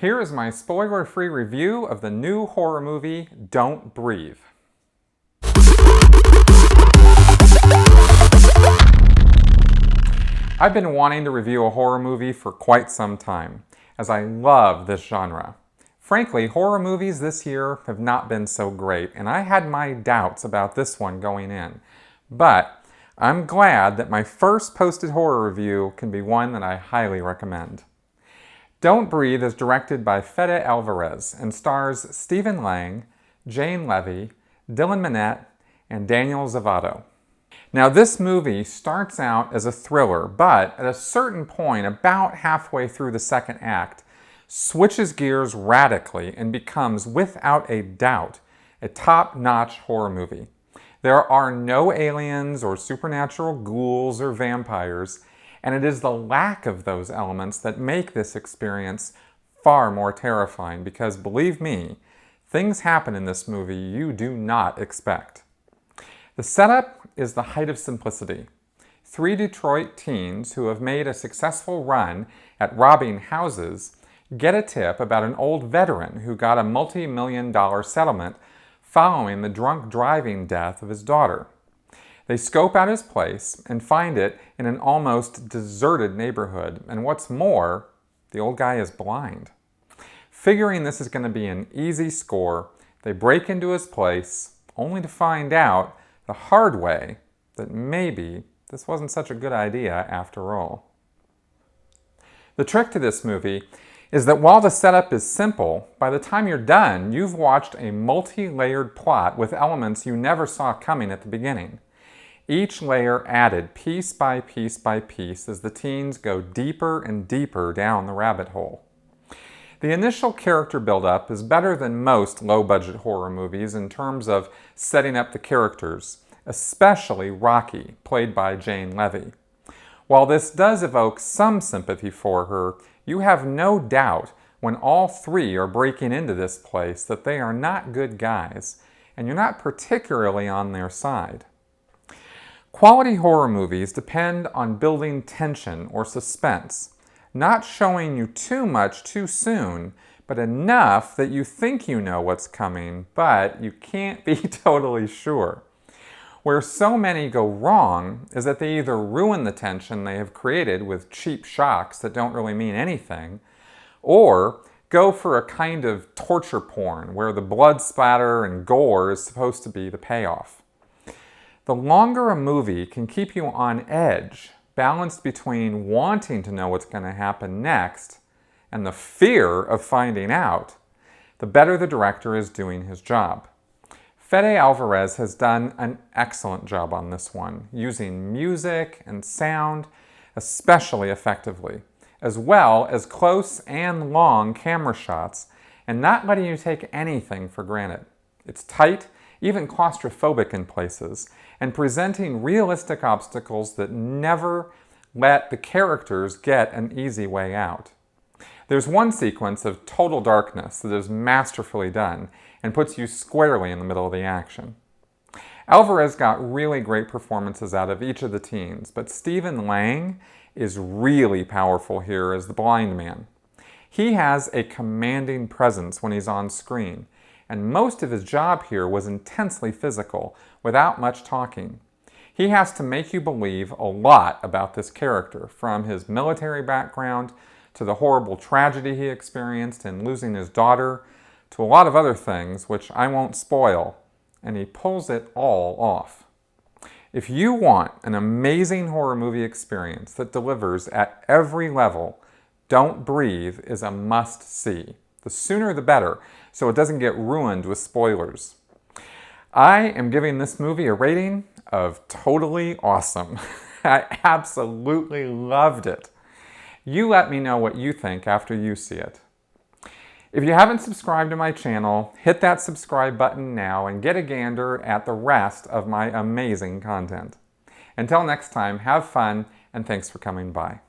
Here is my spoiler-free review of the new horror movie, Don't Breathe. I've been wanting to review a horror movie for quite some time, as I love this genre. Frankly, horror movies this year have not been so great, and I had my doubts about this one going in. But I'm glad that my first posted horror review can be one that I highly recommend. Don't Breathe is directed by Fete Alvarez and stars Stephen Lang, Jane Levy, Dylan Minnette, and Daniel Zavato. Now this movie starts out as a thriller, but at a certain point, about halfway through the second act, switches gears radically and becomes, without a doubt, a top-notch horror movie. There are no aliens or supernatural ghouls or vampires, and it is the lack of those elements that make this experience far more terrifying because, believe me, things happen in this movie you do not expect. The setup is the height of simplicity. 3 Detroit teens who have made a successful run at robbing houses get a tip about an old veteran who got a multi-million-dollar settlement following the drunk driving death of his daughter. They scope out his place and find it in an almost deserted neighborhood, and what's more, the old guy is blind. Figuring this is going to be an easy score, they break into his place, only to find out the hard way that maybe this wasn't such a good idea after all. The trick to this movie is that while the setup is simple, by the time you're done, you've watched a multi-layered plot with elements you never saw coming at the beginning. Each layer added piece by piece by piece as the teens go deeper and deeper down the rabbit hole. The initial character build-up is better than most low-budget horror movies in terms of setting up the characters, especially Rocky, played by Jane Levy. While this does evoke some sympathy for her, you have no doubt when all 3 are breaking into this place that they are not good guys, and you're not particularly on their side. Quality horror movies depend on building tension or suspense, not showing you too much too soon, but enough that you think you know what's coming, but you can't be totally sure. Where so many go wrong is that they either ruin the tension they have created with cheap shocks that don't really mean anything, or go for a kind of torture porn where the blood splatter and gore is supposed to be the payoff. The longer a movie can keep you on edge, balanced between wanting to know what's going to happen next and the fear of finding out, the better the director is doing his job. Fete Alvarez has done an excellent job on this one, using music and sound especially effectively, as well as close and long camera shots, and not letting you take anything for granted. It's tight, even claustrophobic in places, and presenting realistic obstacles that never let the characters get an easy way out. There's one sequence of total darkness that is masterfully done and puts you squarely in the middle of the action. Alvarez got really great performances out of each of the teens, but Stephen Lang is really powerful here as the blind man. He has a commanding presence when he's on screen, and most of his job here was intensely physical, without much talking. He has to make you believe a lot about this character, from his military background to the horrible tragedy he experienced in losing his daughter, to a lot of other things which I won't spoil, and he pulls it all off. If you want an amazing horror movie experience that delivers at every level, Don't Breathe is a must-see. The sooner the better, so it doesn't get ruined with spoilers. I am giving this movie a rating of totally awesome. I absolutely loved it. You let me know what you think after you see it. If you haven't subscribed to my channel, hit that subscribe button now and get a gander at the rest of my amazing content. Until next time, have fun and thanks for coming by.